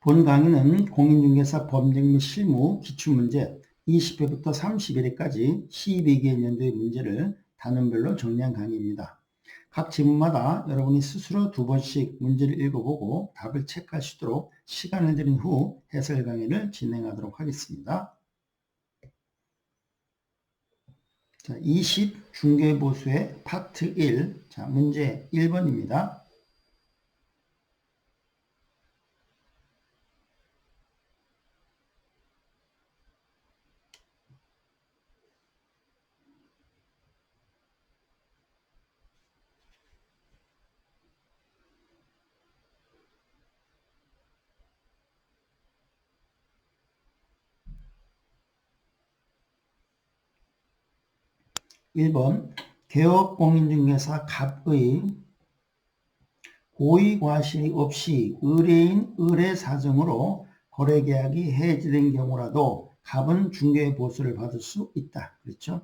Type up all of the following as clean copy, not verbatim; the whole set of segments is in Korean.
본 강의는 공인중개사 법령 및 실무 기출문제 20회부터 31회까지 12개년도의 문제를 단원별로 정리한 강의입니다. 각 지문마다 여러분이 스스로 2번씩 문제를 읽어보고 답을 체크할 수 있도록 시간을 드린 후 해설 강의를 진행하도록 하겠습니다. 자, 20 중개보수의 파트 1. 자, 문제 1번입니다. 1번 개업공인중개사 갑의 고의과실이 없이 의뢰인 의뢰 사정으로 거래계약이 해지된 경우라도 갑은 중개보수를 받을 수 있다. 그렇죠?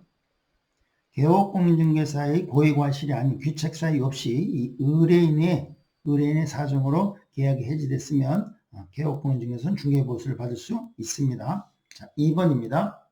개업공인중개사의 고의과실이 아닌 귀책사유 없이 이 의뢰인의 사정으로 계약이 해지됐으면 개업공인중개사는 중개보수를 받을 수 있습니다. 자, 2번입니다.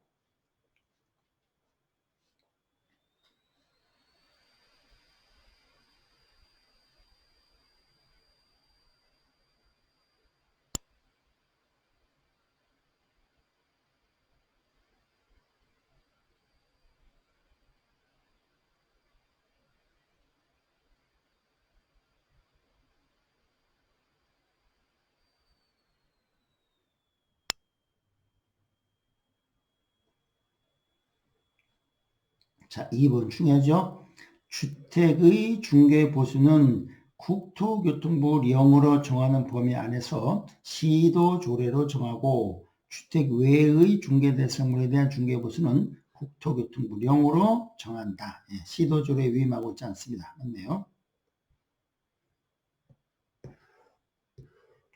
자, 2번 중요하죠. 주택의 중개보수는 국토교통부 령으로 정하는 범위 안에서 시도조례로 정하고 주택 외의 중개대상물에 대한 중개보수는 국토교통부 령으로 정한다. 예, 시도조례 위임하고 있지 않습니다. 맞네요.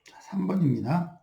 자, 3번입니다.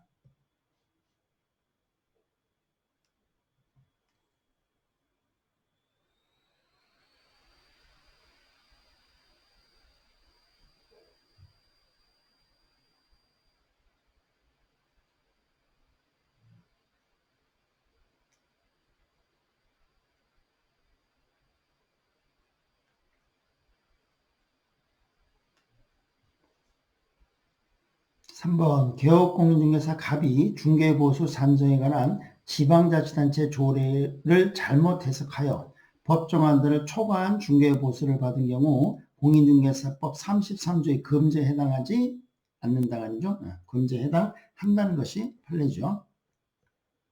3번 개업공인중개사 갑이 중개보수 산정에 관한 지방자치단체 조례를 잘못 해석하여 법정안들을 초과한 중개보수를 받은 경우 공인중개사법 33조의 금지에 해당하지 않는다가 아니죠. 금지에 해당한다는 것이 판례죠.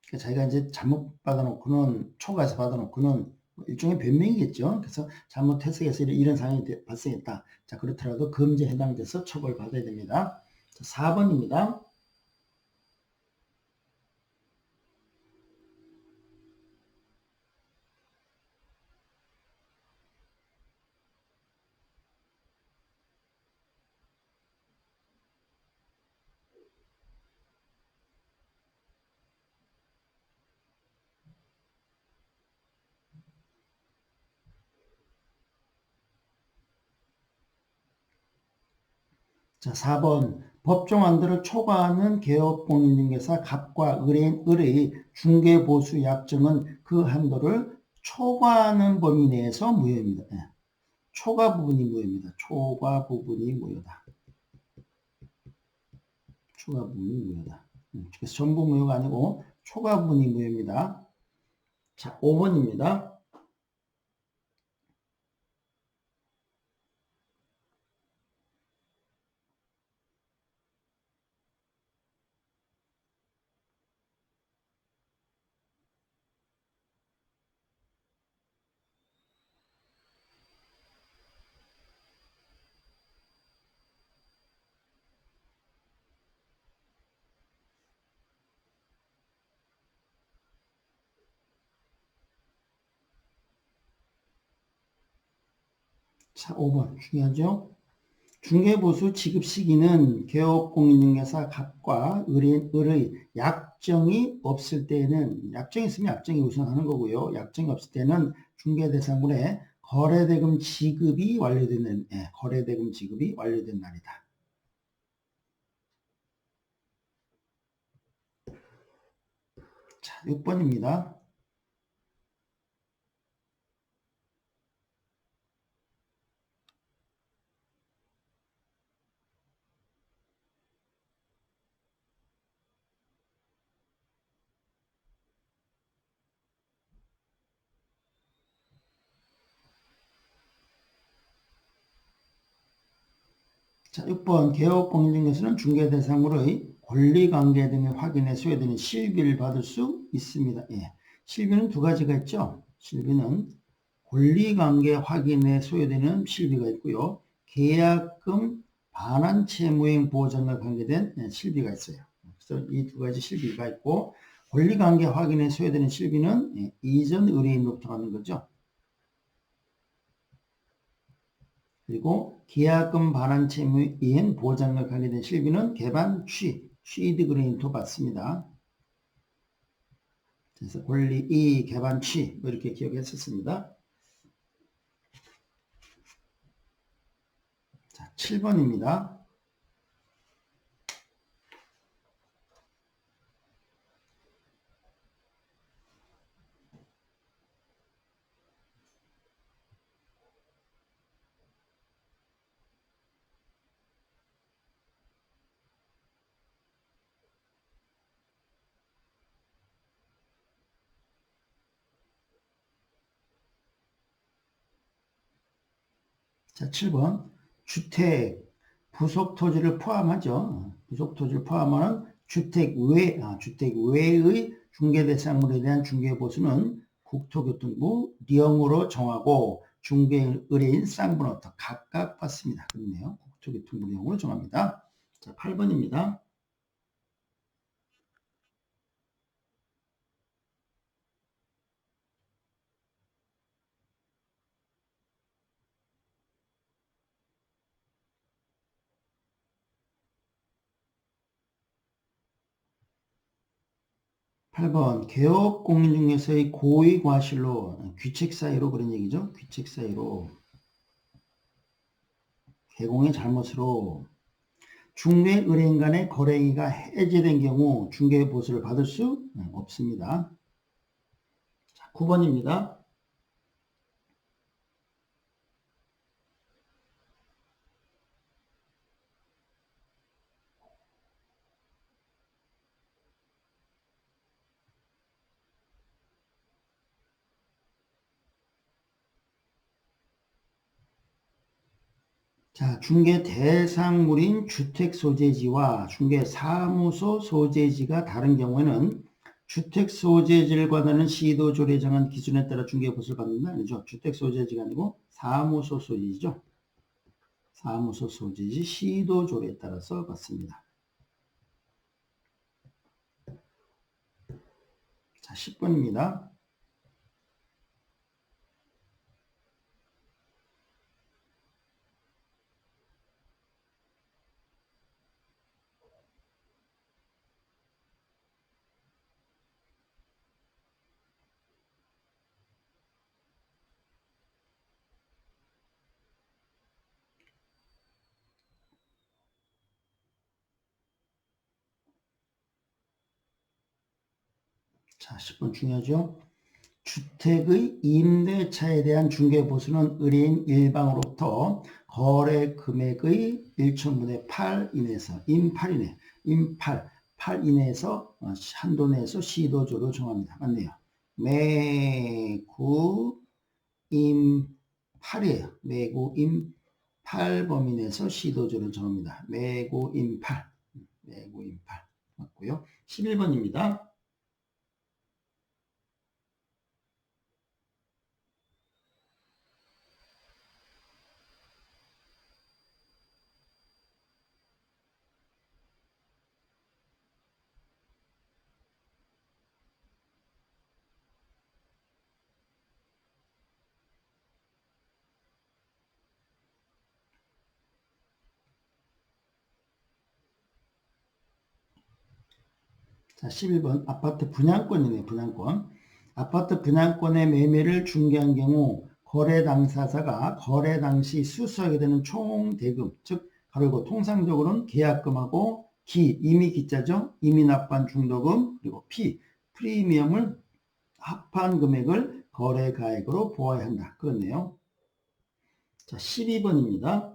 그러니까 자기가 이제 잘못 받아놓고는 초과해서 받아놓고는 일종의 변명이겠죠. 그래서 잘못 해석해서 이런 상황이 발생했다. 자, 그렇더라도 금지에 해당돼서 처벌받아야 됩니다. 4번입니다. 자, 4번 법정안들을 초과하는 개업공인중개사 갑과 의뢰인 을의 중개보수 약정은 그 한도를 초과하는 범위 내에서 무효입니다. 네. 초과 부분이 무효입니다. 초과 부분이 무효다. 초과 부분이 무효다. 그래서 전부 무효가 아니고 초과 부분이 무효입니다. 자, 5번입니다. 자, 5번 중요하죠. 중개보수 지급 시기는 개업공인중개사 갑과 의뢰인 을의 약정이 없을 때는, 약정이 있으면 약정이 우선하는 거고요. 약정이 없을 때는 중개대상물의 거래대금 지급이 완료되는, 거래대금 지급이 완료된 날이다. 자, 6번입니다. 자, 6번 개업공인중개사는 중개대상물의 권리관계 등을 확인해 소요되는 실비를 받을 수 있습니다. 예. 실비는 두 가지가 있죠. 실비는 권리관계 확인에 소요되는 실비가 있고요. 계약금 반환 채무행 보장과 관계된 실비가 있어요. 그래서 이 두 가지 실비가 있고 권리관계 확인에 소요되는 실비는 이전 의뢰인으로부터 받는 거죠. 그리고 계약금 반환 채무 이행 보장과 관계된 실비는 개반 취드 그레인도 받습니다. 그래서 권리 이 개반 취 이렇게 기억했었습니다. 자, 7번입니다. 자, 7번. 주택, 부속 토지를 포함하죠. 부속 토지를 포함하는 주택 외의 중개대상물에 대한 중개보수는 국토교통부 령으로 정하고 중개의뢰인 쌍분업터 각각 받습니다. 그렇네요. 국토교통부 령으로 정합니다. 자, 8번입니다. 8번 개업공인중개사의 고의과실로 귀책 사유로 그런 얘기죠. 귀책 사유로 개공의 잘못으로 중개 의뢰인 간의 거래가 해제된 경우 중개 보수를 받을 수 없습니다. 자, 9번입니다. 자, 중개 대상물인 주택 소재지와 중개 사무소 소재지가 다른 경우에는 주택 소재지를 관하는 시도 조례 정한 기준에 따라 중개 보수를 받는다. 아니죠. 주택 소재지가 아니고 사무소 소재지죠. 사무소 소재지 시도 조례에 따라서 받습니다. 자, 10번입니다. 자, 10번 중요하죠. 주택의 임대차에 대한 중개보수는 의뢰인 일방으로부터 거래 금액의 1천분의 8 이내에서 임팔 8 이내에서 한도 내에서 시도조로 정합니다. 맞네요. 매구 임팔이에요. 매구 임팔 범위 내에서 시도조를 정합니다. 매구 임팔 맞고요. 11번입니다. 자, 11번 아파트 분양권이네. 분양권. 아파트 분양권의 매매를 중개한 경우 거래 당사자가 거래 당시 수수하게 되는 총 대금, 즉 가로고 통상적으로는 계약금하고 이미 기자죠. 이미 납부한 중도금, 그리고 프리미엄을 합한 금액을 거래가액으로 보아야 한다. 그렇네요. 자, 12번입니다.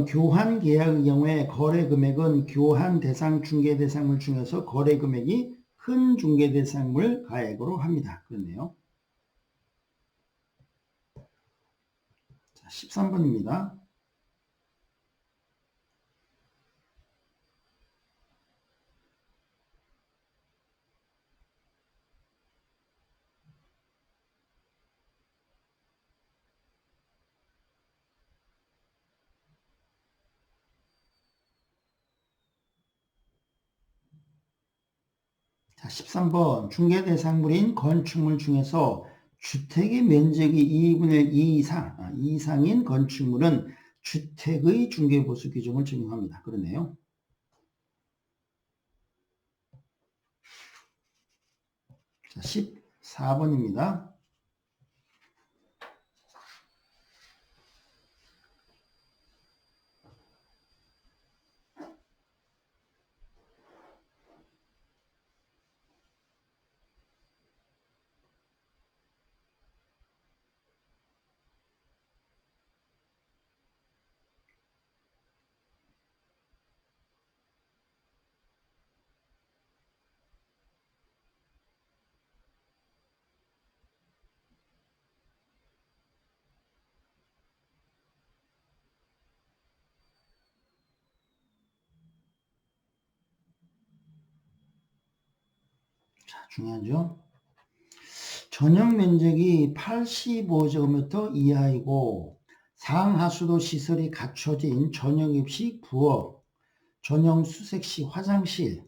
교환 계약의 경우에 거래 금액은 교환 대상 중개 대상물 중에서 거래 금액이 큰 중개 대상물 가액으로 합니다. 그렇네요. 자, 13번입니다. 자, 13번 중개 대상물인 건축물 중에서 주택의 면적이 2분의 2 이상인 건축물은 주택의 중개보수 규정을 적용합니다. 그러네요. 자, 14번입니다. 자, 중요하죠. 전용 면적이 85제곱미터 이하이고 상하수도 시설이 갖춰진 전용 입식 부엌, 전용 수색시 화장실,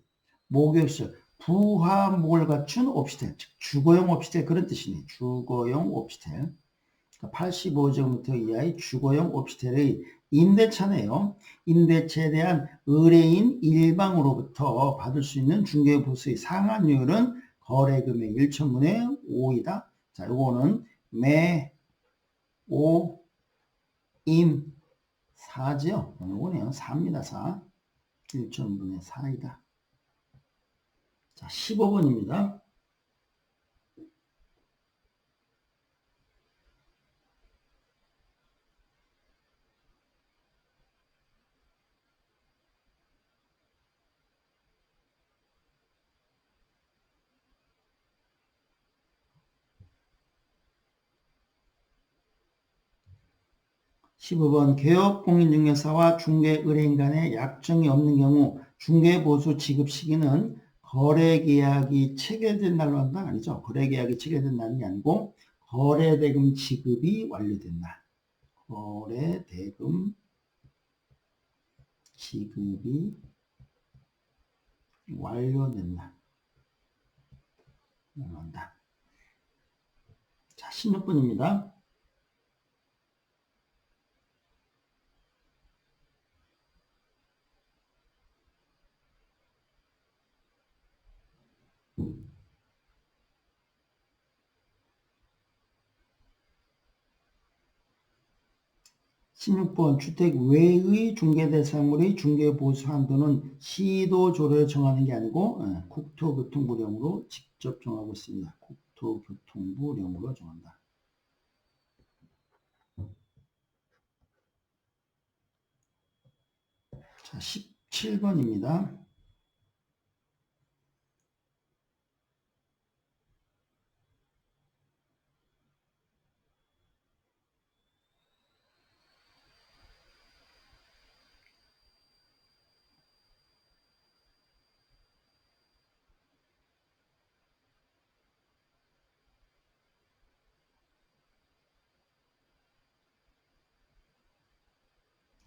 목욕실, 부화목을 갖춘 오피스텔, 즉 주거용 오피스텔 그런 뜻이네요. 주거용 오피스텔. 85제곱미터 이하의 주거용 오피스텔의 임대차네요. 임대차에 대한 의뢰인 일방으로부터 받을 수 있는 중개보수의 상한율은 거래금액 1천분의 5이다. 자, 요거는 매, 오, 임, 4죠. 요거네요. 4입니다. 4. 1천분의 4이다. 자, 15번입니다. 개업공인중개사와 중개의뢰인 간의 약정이 없는 경우 중개보수 지급 시기는 거래계약이 체결된 날로 한다? 아니죠. 거래계약이 체결된 날이 아니고 거래대금 지급이 완료된 날. 거래대금 지급이 완료된 날. 한다. 자, 16분입니다. 주택 외의 중개대상물의 중개보수 한도는 시도조례를 정하는 게 아니고 국토교통부령으로 직접 정하고 있습니다. 국토교통부령으로 정한다. 자, 17번입니다.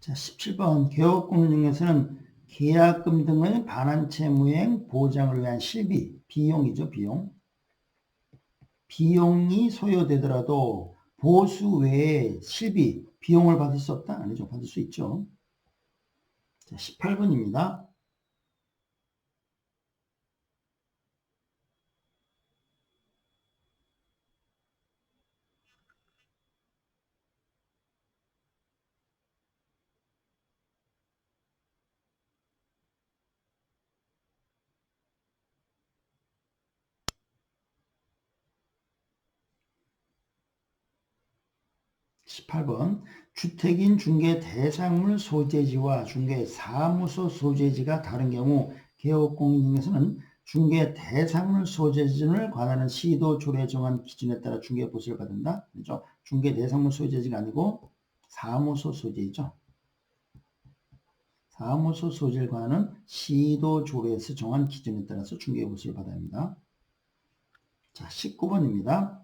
자, 17번 개업공인중개사는 계약금 등의 반환채무행 보장을 위한 실비, 비용이죠, 비용. 비용이 소요되더라도 보수 외에 실비, 비용을 받을 수 없다? 아니죠, 받을 수 있죠. 자, 18번입니다. 18번 주택인 중개 대상물 소재지와 중개 사무소 소재지가 다른 경우 개업공인중개사는 중개 대상물 소재지를 관하는 시도 조례에 정한 기준에 따라 중개보수를 받는다. 그렇죠? 중개 대상물 소재지가 아니고 사무소 소재이죠. 사무소 소재를 관하는 시도 조례에서 정한 기준에 따라서 중개보수를 받아야 합니다. 자, 19번입니다.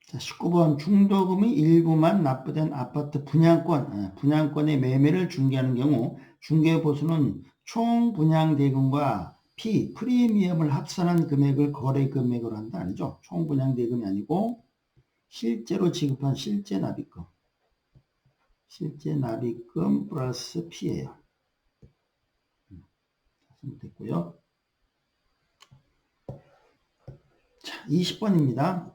자, 19번 중도금의 일부만 납부된 아파트 분양권의 매매를 중개하는 경우 중개보수는 총 분양대금과 프리미엄을 합산한 금액을 거래 금액으로 한다. 아니죠? 총 분양대금이 아니고 실제로 지급한 실제 납입금 플러스 피예요. 됐고요. 자, 20번입니다.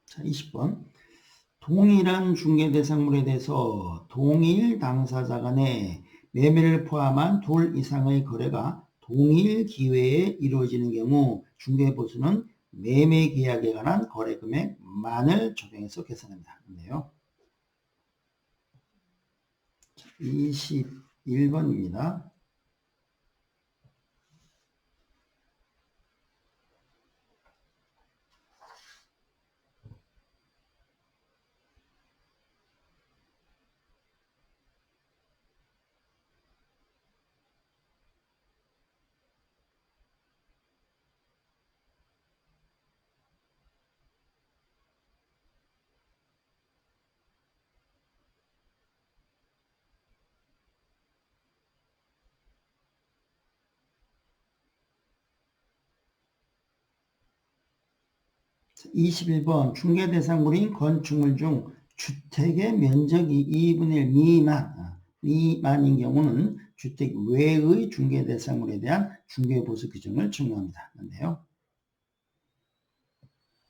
자, 20번. 동일한 중개대상물에 대해서 동일 당사자 간의 매매를 포함한 둘 이상의 거래가 동일 기회에 이루어지는 경우 중개보수는 매매계약에 관한 거래금액만을 적용해서 계산합니다. 네요. 21번입니다. 자, 21번 중개대상물인 건축물 중 주택의 면적이 2분의 1 미만인 경우는 주택 외의 중개대상물에 대한 중개보수 규정을 적용합니다. 그런데요.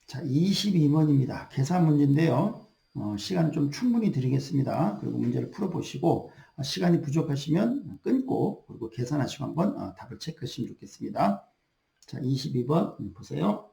자, 22번입니다. 계산 문제인데요. 시간 좀 충분히 드리겠습니다. 그리고 문제를 풀어보시고 시간이 부족하시면 끊고 그리고 계산하시고 한번 답을 체크하시면 좋겠습니다. 자, 22번 보세요.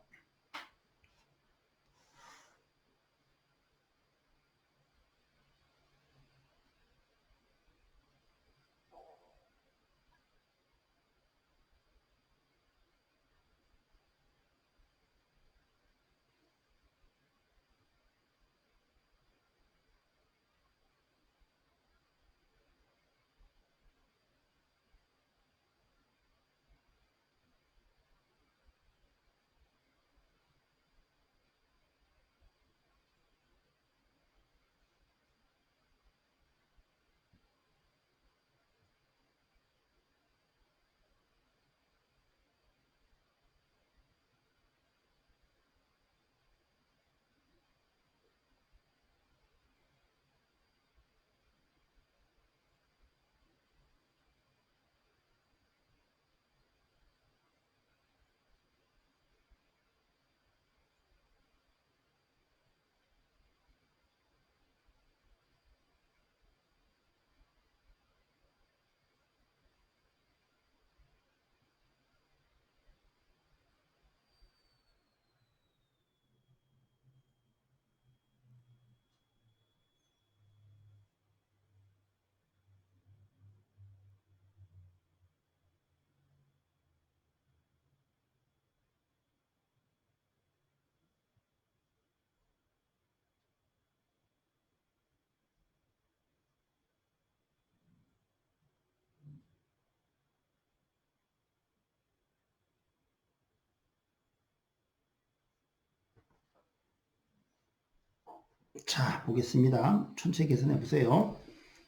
자, 보겠습니다. 천천히 계산해 보세요.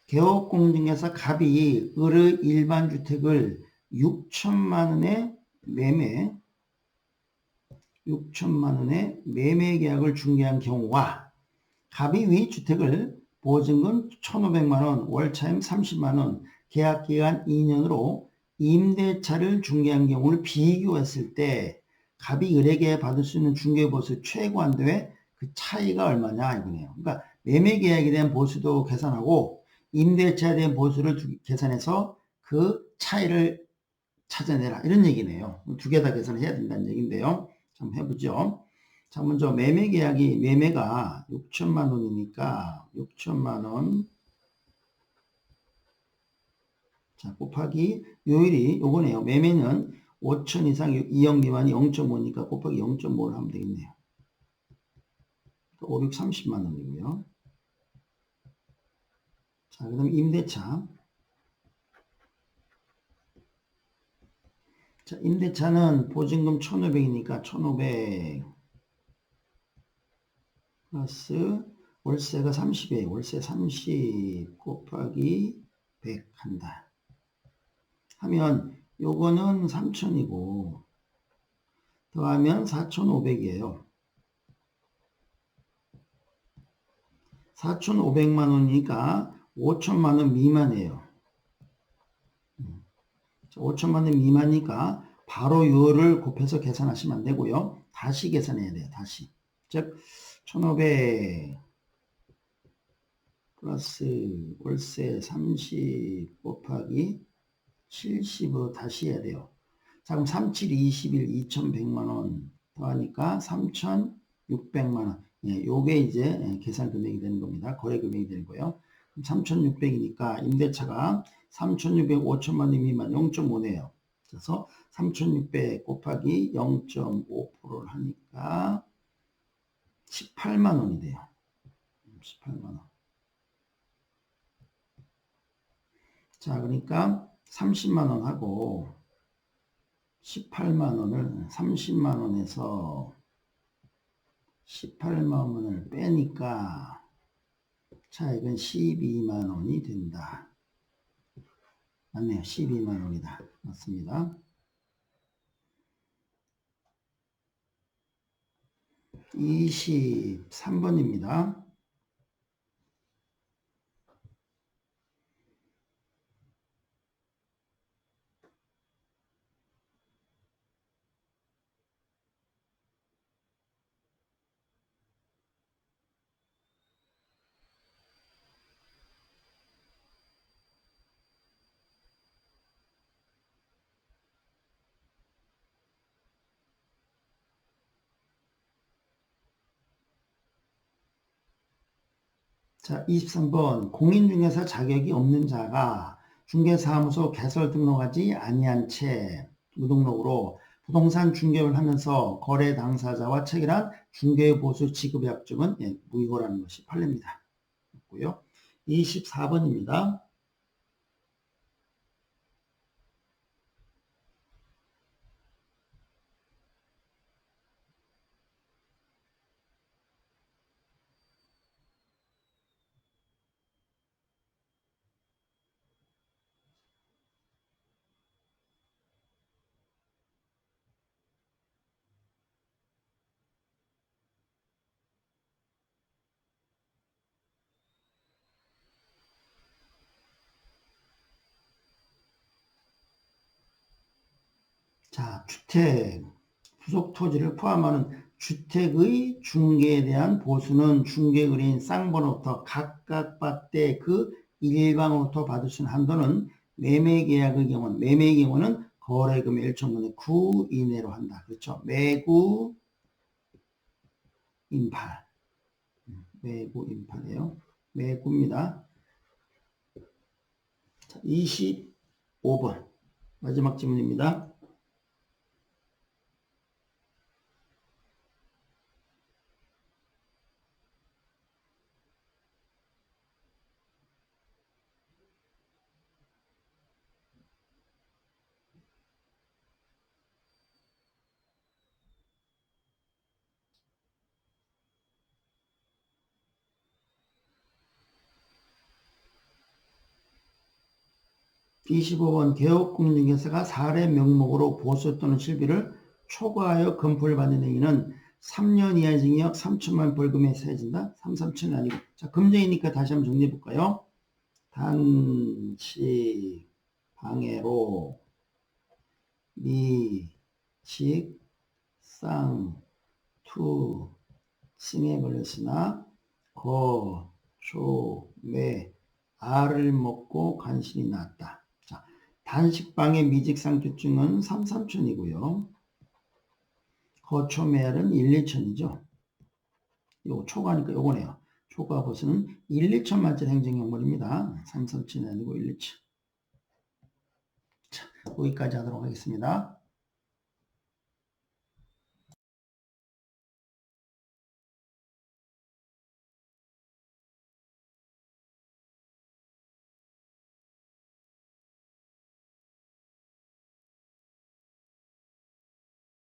개업공증에서 갑이 을의 일반 주택을 6천만 원에 매매, 6천만 원에 매매 계약을 중개한 경우와 갑이 위 주택을 보증금 1,500만 원, 월차임 30만 원, 계약 기간 2년으로 임대차를 중개한 경우를 비교했을 때 갑이 을에게 받을 수 있는 중개보수 최고 한도의 그 차이가 얼마냐 이거네요. 그러니까 매매 계약에 대한 보수도 계산하고 임대차에 대한 보수를 계산해서 그 차이를 찾아내라 이런 얘기네요. 두 개 다 계산해야 된다는 얘기인데요. 한번 해보죠. 자, 먼저 매매 계약이 매매가 6천만 원이니까 6천만 원 자, 곱하기 요일이 요거네요. 매매는 5천 이상 2억 미만이 0.5니까 곱하기 0.5를 하면 되겠네요. 530만 원이고요. 자, 그다음 임대차. 자, 임대차는 보증금 1,500이니까 1,500 플러스 월세가 30이에요. 월세 30 곱하기 100 한다. 하면 요거는 3,000이고 더하면 4,500이에요. 4,500만 원이니까 5천만 원 미만이에요. 5천만 원 미만이니까 바로 요를 곱해서 계산하시면 안 되고요. 다시 계산해야 돼요. 다시. 즉 1,500 플러스 월세 30 곱하기 70으로 다시 해야 돼요. 자, 그럼 37, 21, 2,100만 원 더하니까 3,600만 원. 예, 요게 이제 계산 금액이 되는 겁니다. 거래 금액이 되는 거예요. 3,600이니까 임대차가 3,600, 5천만 원 미만 0.5네요. 그래서 3,600 곱하기 0.5%를 하니까 18만 원이 돼요. 18만 원. 자, 그러니까 30만 원 하고 18만 원을 30만 원에서 18만 원을 빼니까 차액은 12만 원이 된다. 맞네요. 12만 원이다. 맞습니다. 23번입니다. 자, 23번 공인중개사 자격이 없는 자가 중개사무소 개설 등록하지 아니한 채 무등록으로 부동산 중개를 하면서 거래 당사자와 체결한 중개보수 지급 약정은 무효라는 것이 판례입니다. 고요. 24번입니다. 자, 주택, 부속 토지를 포함하는 주택의 중개에 대한 보수는 중개거래인 쌍번호부터 각각 받되 그 일방으로부터 받을 수 있는 한도는 매매계약의 경우는 거래금의 1천분의 9 이내로 한다. 그렇죠? 매구 임팔. 매구 임팔이에요. 매구입니다. 자, 25번. 마지막 질문입니다. 25번 개업공인중개사가 사례 명목으로 보수 또는 실비를 초과하여 검토를 받는 행위는 3년 이하의 징역 3천만 벌금에 처해진다. 3은 아니고. 자, 금전이니까 다시 한번 정리해 볼까요? 단식, 방해로, 미식, 쌍, 투, 싱에 걸렸으나 거, 조, 매, 알을 먹고 간신히 나았다. 자, 단식방해 미직상투증은 3, 3천이고요. 거초매알은 1, 2천이죠. 요거 초과니까 요거네요. 초과 보수는 1, 2천만짜리 행정형벌입니다. 3, 3천이 아니고 1, 2천. 자, 여기까지 하도록 하겠습니다.